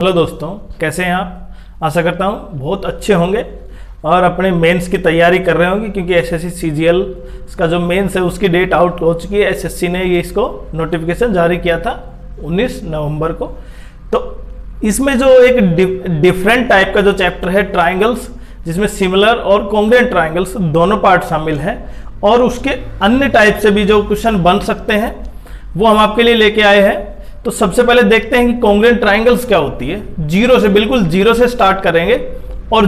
Hello दोस्तों, कैसे हैं आप। आशा करता हूँ बहुत अच्छे होंगे और अपने मेंस की तैयारी कर रहे होंगे, क्योंकि एसएससी सीजीएल का जो मेंस है उसकी डेट आउट हो चुकी है। एसएससी ने ये इसको नोटिफिकेशन जारी किया था 19 नवंबर को। तो इसमें जो एक डिफरेंट टाइप का जो चैप्टर है ट्राइंगल्स, जिसमें सिमिलर और कॉन्ग्रुएंट ट्राइंगल्स दोनों पार्ट शामिल हैं, और उसके अन्य टाइप से भी जो क्वेश्चन बन सकते हैं वो हम आपके लिए लेके आए हैं। तो सबसे पहले देखते हैं कि कॉन्ग्रुएंट ट्राइंगल्स क्या होती है। जीरो से, बिल्कुल जीरो से स्टार्ट करेंगे, और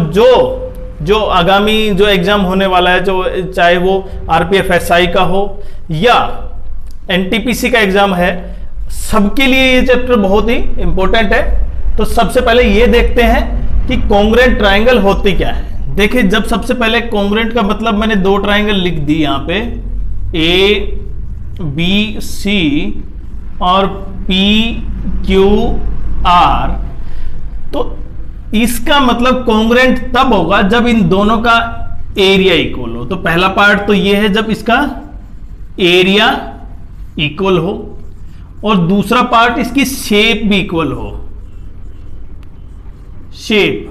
जो आगामी जो एग्जाम होने वाला है, जो चाहे वो आरपीएफ एसआई का हो या एनटीपीसी का एग्जाम है, सबके लिए ये चैप्टर बहुत ही इंपॉर्टेंट है। तो सबसे पहले ये देखते हैं कि कॉन्ग्रुएंट ट्राइंगल होती क्या है। देखिए, जब सबसे पहले कॉन्ग्रुएंट का मतलब मैंने दो ट्राइंगल लिख दी यहाँ पे, ए बी सी और पी क्यू आर, तो इसका मतलब कॉन्ग्रुएंट तब होगा जब इन दोनों का एरिया इक्वल हो। तो पहला पार्ट तो ये है जब इसका एरिया इक्वल हो, और दूसरा पार्ट इसकी शेप भी इक्वल हो। शेप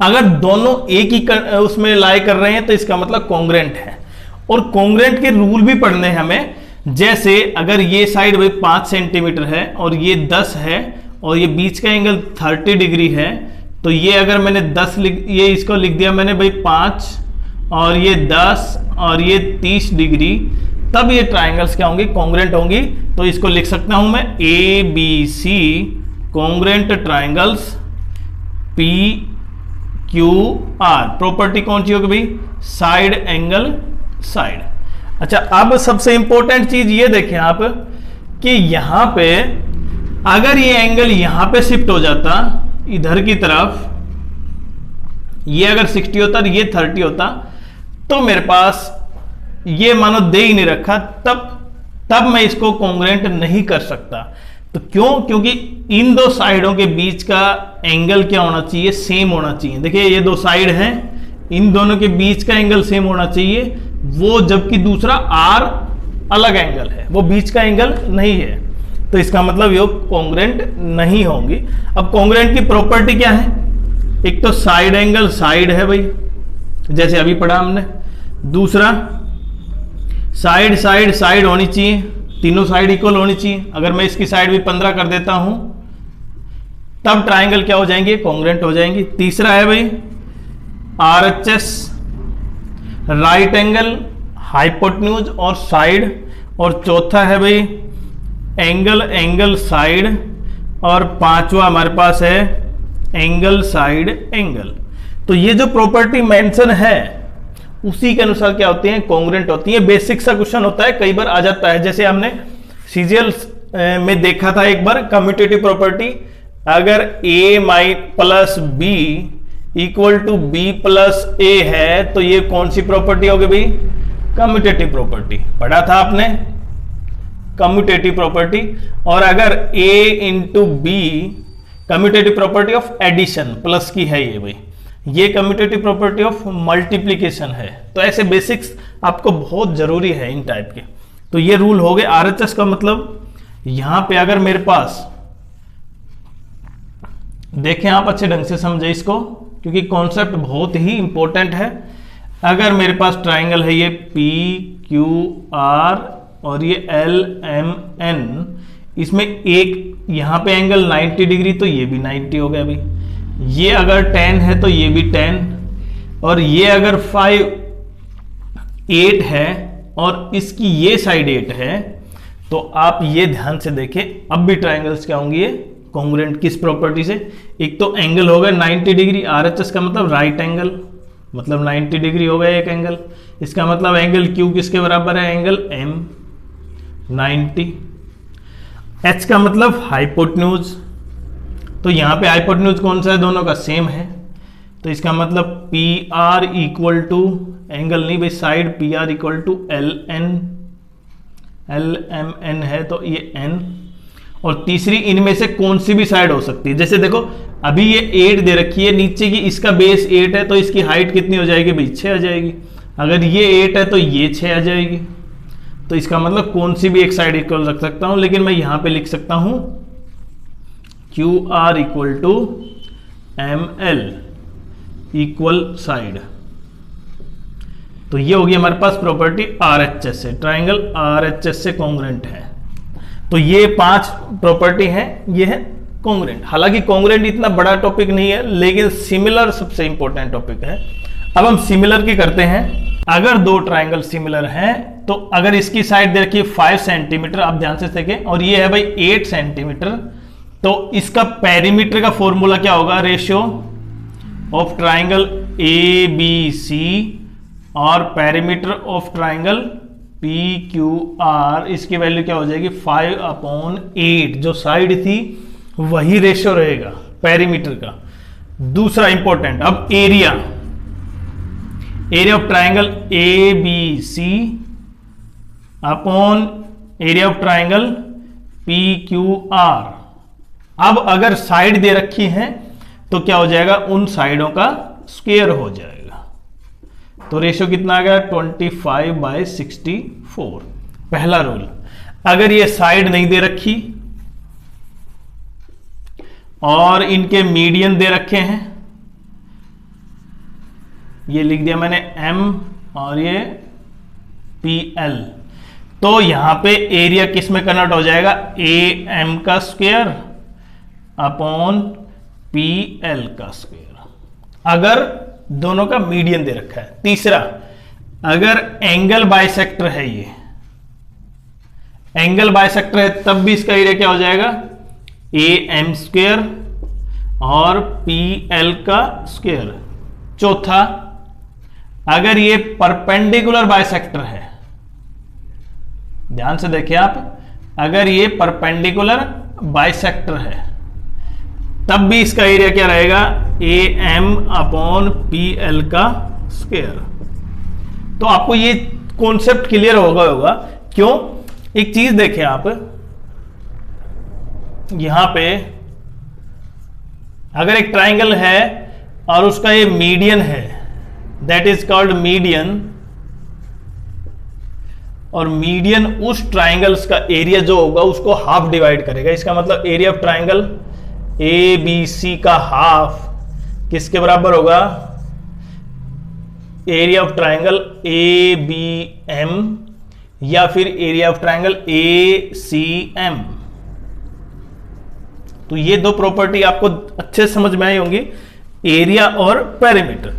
अगर दोनों एक ही उसमें लाई कर रहे हैं तो इसका मतलब कॉन्ग्रुएंट है। और कॉन्ग्रुएंट के रूल भी पढ़ने हैं हमें। जैसे अगर ये साइड भाई 5 सेंटीमीटर है और ये 10 है और ये बीच का एंगल 30 डिग्री है, तो ये अगर मैंने 10 ये इसको लिख दिया मैंने भाई 5 और ये 10 और ये 30 डिग्री, तब ये ट्राइंगल्स क्या होंगी, कॉन्ग्रुएंट होंगी। तो इसको लिख सकता हूं मैं a b c congruent triangles p q r. Property कौन सी होगी भाई, साइड एंगल साइड। अच्छा, अब सबसे इंपॉर्टेंट चीज ये देखें आप कि यहां पे अगर ये एंगल यहां पे शिफ्ट हो जाता इधर की तरफ, ये अगर 60 होता और ये 30 होता, तो मेरे पास ये मानो दे ही नहीं रखा, तब मैं इसको कॉन्ग्रुएंट नहीं कर सकता। तो क्यों? क्योंकि इन दो साइडों के बीच का एंगल क्या होना चाहिए, सेम होना चाहिए। देखिए, ये दो साइड हैं, इन दोनों के बीच का एंगल सेम होना चाहिए, वो जबकि दूसरा आर अलग एंगल है, वो बीच का एंगल नहीं है। तो इसका मतलब ये कॉन्ग्रुएंट नहीं होंगी। अब कॉन्ग्रुएंट की प्रॉपर्टी क्या है, एक तो साइड एंगल साइड है भाई, जैसे अभी पढ़ा हमने। दूसरा साइड साइड साइड होनी चाहिए, तीनों साइड इक्वल होनी चाहिए। अगर मैं इसकी साइड भी 15 कर देता हूं तब ट्राइंगल क्या हो जाएंगे, कॉन्ग्रुएंट हो जाएंगे। तीसरा है भाई आरएचएस, राइट एंगल हाइपोटेन्यूज और साइड। और चौथा है भाई एंगल एंगल साइड। और पांचवा हमारे पास है एंगल साइड एंगल। तो ये जो प्रॉपर्टी मेंशन है उसी के अनुसार क्या होती है, कॉन्ग्रुएंट होती है। बेसिक सा क्वेश्चन होता है, कई बार आ जाता है। जैसे हमने सीजीएल में देखा था एक बार, कम्यूटेटिव प्रॉपर्टी, अगर a plus B equal to B plus A है तो ये कौन सी प्रॉपर्टी होगी भाई, कम्यूटेटिव प्रॉपर्टी। पढ़ा था आपने कम्यूटेटिव प्रॉपर्टी। और अगर a into b, commutative property of addition, plus की है ये भाई, ये कम्यूटेटिव प्रॉपर्टी ऑफ मल्टीप्लीकेशन है। तो ऐसे बेसिक्स आपको बहुत जरूरी है इन टाइप के। तो ये रूल हो गए। आरएचएस का मतलब यहां पे अगर मेरे पास, देखें आप अच्छे ढंग से समझे इसको, क्योंकि कॉन्सेप्ट बहुत ही इंपॉर्टेंट है। अगर मेरे पास ट्राइंगल है ये पी क्यू आर और ये एल एम एन, इसमें एक यहां पे एंगल 90 डिग्री, तो ये भी 90 हो गया भाई। ये अगर 10 है तो ये भी 10, और ये अगर 8 है और इसकी ये साइड 8 है, तो आप ये ध्यान से देखें, अब भी ट्राइंगल्स क्या होंगे, ये कॉन्ग्रुएंट। किस प्रॉपर्टी से, एक तो एंगल होगा 90 डिग्री, आरएचएस का मतलब राइट एंगल, मतलब 90 डिग्री हो गया एक एंगल। इसका मतलब एंगल क्यू किसके बराबर है, एंगल एम 90। एच का मतलब हाइपोटेन्यूज, तो यहां पे हाइपोटेन्यूज कौन सा है, दोनों का सेम है। तो इसका मतलब p r equal to, angle नहीं भाई side, p r equal to l n, l m n है तो ये एन। और तीसरी, इनमें से कौन सी भी साइड हो सकती है। जैसे देखो अभी ये 8 दे रखी है नीचे की, इसका बेस 8 है तो इसकी हाइट कितनी हो जाएगी भाई, 6 आ जाएगी। अगर ये 8 है तो ये 6 आ जाएगी। तो इसका मतलब कौन सी भी एक साइड इक्वल रख सकता हूं, लेकिन मैं यहां पे लिख सकता हूं q r equal to m l equal side. तो ये होगी हमारे पास प्रॉपर्टी RHS से, ट्राइंगल RHS से कॉन्ग्रुएंट है। तो ये 5 प्रॉपर्टी है, ये है कॉन्ग्रुएंट। हालांकि कॉन्ग्रुएंट इतना बड़ा टॉपिक नहीं है, लेकिन सिमिलर सबसे इंपॉर्टेंट टॉपिक है। अब हम सिमिलर की करते हैं। अगर दो ट्राइंगल सिमिलर हैं तो अगर इसकी साइड दे रखी है 5 सेंटीमीटर, आप ध्यान से देखें, और ये है भाई 8 सेंटीमीटर, तो इसका पेरीमीटर का फॉर्मूला क्या होगा? रेशियो ऑफ ट्राइंगल ABC और पेरीमीटर ऑफ ट्राइंगल PQR, इसकी वैल्यू क्या हो जाएगी? 5/8। जो साइड थी वही रेशियो रहेगा पेरीमीटर का। दूसरा इंपॉर्टेंट, अब area of triangle ABC upon area of triangle PQR। अब अगर साइड दे रखी है तो क्या हो जाएगा? उन साइडों का स्क्वायर हो जाएगा। तो रेशियो कितना आ गया? 25/64। पहला रूल। अगर ये साइड नहीं दे रखी और इनके मीडियन दे रखे हैं, ये लिख दिया मैंने M और ये PL, तो यहां पे एरिया किस में कन्वर्ट हो जाएगा? AM का स्क्वायर अपॉन PL का स्क्वायर, अगर दोनों का मीडियन दे रखा है। तीसरा, अगर एंगल बाइसेक्टर है, ये एंगल बाइसेक्टर है, तब भी इसका एरिया क्या हो जाएगा? AM स्क्वायर और PL का स्क्वायर। चौथा, अगर ये परपेंडिकुलर बाइसेक्टर है, ध्यान से देखिए आप, अगर ये परपेंडिकुलर बाइसेक्टर है तब भी इसका एरिया क्या रहेगा? AM अपॉन PL का स्क्वायर। तो आपको ये कॉन्सेप्ट क्लियर होगा। क्यों? एक चीज देखें आप, यहां पे अगर एक ट्राइंगल है और उसका ये मीडियन है, दैट इज कॉल्ड मीडियन, और मीडियन उस ट्राइंगल्स का एरिया जो होगा उसको हाफ डिवाइड करेगा। इसका मतलब एरिया ऑफ ट्राइंगल ABC का हाफ किसके बराबर होगा? एरिया ऑफ ट्राइंगल ABM या फिर एरिया ऑफ ट्राइंगल ACM। तो ये दो प्रॉपर्टी आपको अच्छे समझ में आई होंगी, एरिया और पेरीमीटर।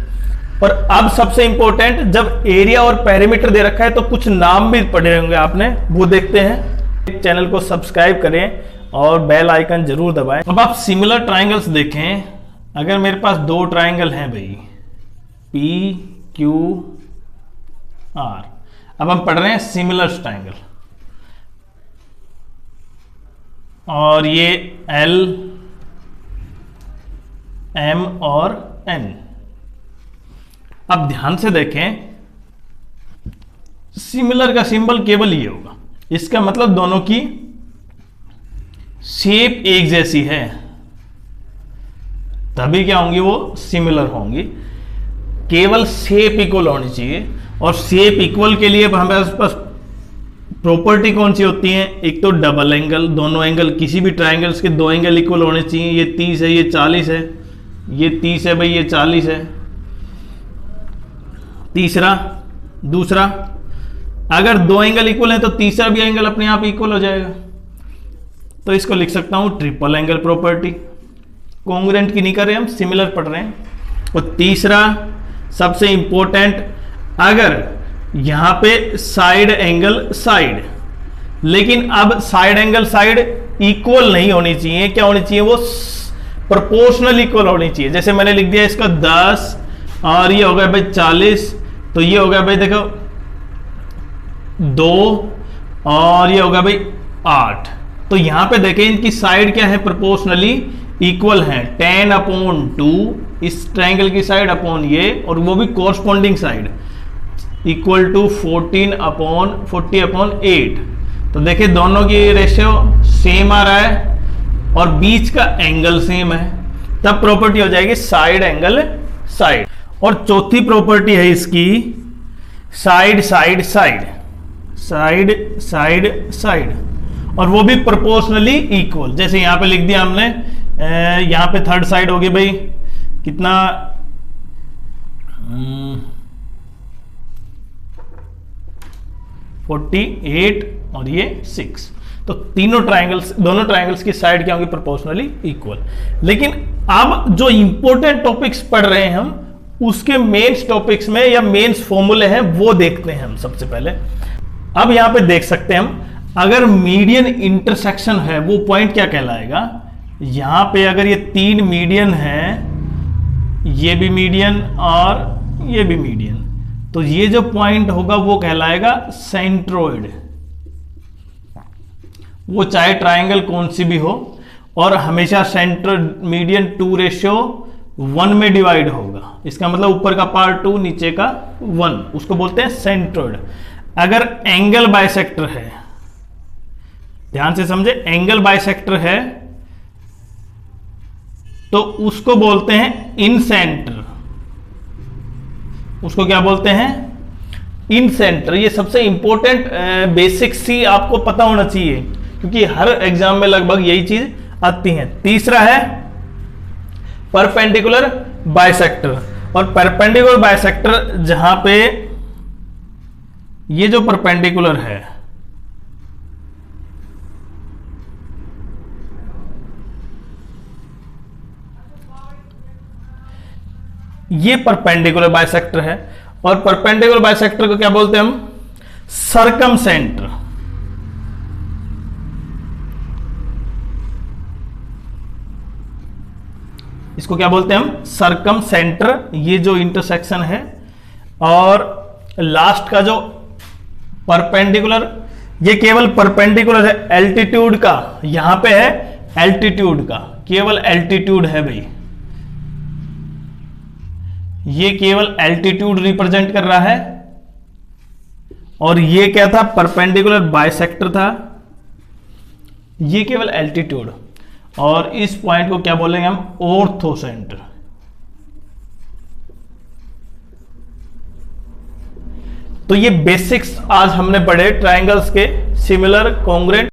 और अब सबसे इंपॉर्टेंट, जब एरिया और पेरीमीटर दे रखा है तो कुछ नाम भी पढ़े होंगे आपने, वो देखते हैं। चैनल को सब्सक्राइब करें और बेल आइकन जरूर दबाएं। अब आप सिमिलर ट्राइंगल्स देखें। अगर मेरे पास दो ट्राइंगल हैं भाई, PQR, अब हम पढ़ रहे हैं सिमिलर ट्राइंगल, और ये L, M और N। अब ध्यान से देखें, सिमिलर का सिंबल केवल ये होगा, इसका मतलब दोनों की शेप एक जैसी है, तभी क्या होंगी? वो सिमिलर होंगी। केवल शेप इक्वल होनी चाहिए, और शेप इक्वल के लिए हमारे पास प्रॉपर्टी कौन सी होती है? एक तो डबल एंगल, दोनों एंगल किसी भी ट्राइंगल्स के दो एंगल इक्वल होने चाहिए। ये 30 है, ये 40 है, ये 30 है भाई, ये 40 है। दूसरा, अगर दो एंगल इक्वल है तो तीसरा भी एंगल अपने आप इक्वल हो जाएगा। तो इसको लिख सकता हूं ट्रिपल एंगल प्रॉपर्टी। कॉन्ग्रुएंट की नहीं कर रहे हम, सिमिलर पढ़ रहे हैं। और तीसरा सबसे इंपॉर्टेंट, अगर यहां पे साइड एंगल साइड, लेकिन अब साइड एंगल साइड इक्वल नहीं होनी चाहिए। क्या होनी चाहिए? वो प्रोपोर्शनल इक्वल होनी चाहिए। जैसे मैंने लिख दिया इसका 10 और ये हो गया भाई 40, तो ये हो गया भाई देखो 2 और ये हो गया भाई 8। तो यहां पे देखें इनकी साइड क्या है? प्रोपोर्शनली इक्वल है। 10/2 इस ट्रायंगल की साइड अपॉन ये, और वो भी कोरस्पॉन्डिंग साइड, इक्वल टू 40/8। तो देखिए दोनों की रेशियो सेम आ रहा है और बीच का एंगल सेम है, तब प्रॉपर्टी हो जाएगी साइड एंगल साइड। और चौथी प्रॉपर्टी है इसकी side side side, side side side, और वो भी प्रोपोर्शनली इक्वल। जैसे यहां पे लिख दिया हमने यहां पे थर्ड साइड होगी भाई कितना 48 और ये 6। तो दोनों ट्राइंगल्स की साइड क्या होंगी? Proportionally equal. लेकिन अब जो इंपॉर्टेंट टॉपिक्स पढ़ रहे हैं हम, उसके मेंस टॉपिक्स में या मेंस फॉर्मूले हैं वो देखते हैं हम सबसे पहले। अब यहां पे देख सकते हैं हम, अगर मीडियन इंटरसेक्शन है वो पॉइंट क्या कहलाएगा? यहां पे अगर ये 3 मीडियन है, ये भी मीडियन और ये भी मीडियन, तो ये जो पॉइंट होगा वो कहलाएगा सेंट्रोइड। वो चाहे ट्राइंगल कौन सी भी हो, और हमेशा सेंटर मीडियन 2:1 में डिवाइड होगा। इसका मतलब ऊपर का पार्ट 2 नीचे का 1, उसको बोलते हैं सेंट्रोइड। अगर एंगल बाइसेक्टर है, ध्यान से समझे, एंगल बाइसेक्टर है तो उसको बोलते हैं इन सेंटर। उसको क्या बोलते हैं? इन सेंटर। ये सबसे इंपॉर्टेंट बेसिक सी आपको पता होना चाहिए, क्योंकि हर एग्जाम में लगभग यही चीज आती है। तीसरा है परपेंडिकुलर बाइसेक्टर। और परपेंडिकुलर बाइसेक्टर जहां पे ये जो परपेंडिकुलर है, ये परपेंडिकुलर बाइसेक्टर है। और परपेंडिकुलर बाइसेक्टर को क्या बोलते हैं हम? सरकमसेंटर। इसको क्या बोलते हैं हम? सरकमसेंटर। ये जो इंटरसेक्शन है, और लास्ट का जो परपेंडिकुलर, ये केवल परपेंडिकुलर है एल्टीट्यूड का। यहां पे है एल्टीट्यूड का, केवल एल्टीट्यूड है भाई, ये केवल एल्टीट्यूड रिप्रेजेंट कर रहा है। और ये क्या था? परपेंडिकुलर बाइसेक्टर था, ये केवल एल्टीट्यूड। और इस पॉइंट को क्या बोलेंगे हम? ऑर्थोसेंटर। तो ये बेसिक्स आज हमने पढ़े ट्रायंगल्स के, सिमिलर, कॉन्ग्रुएंट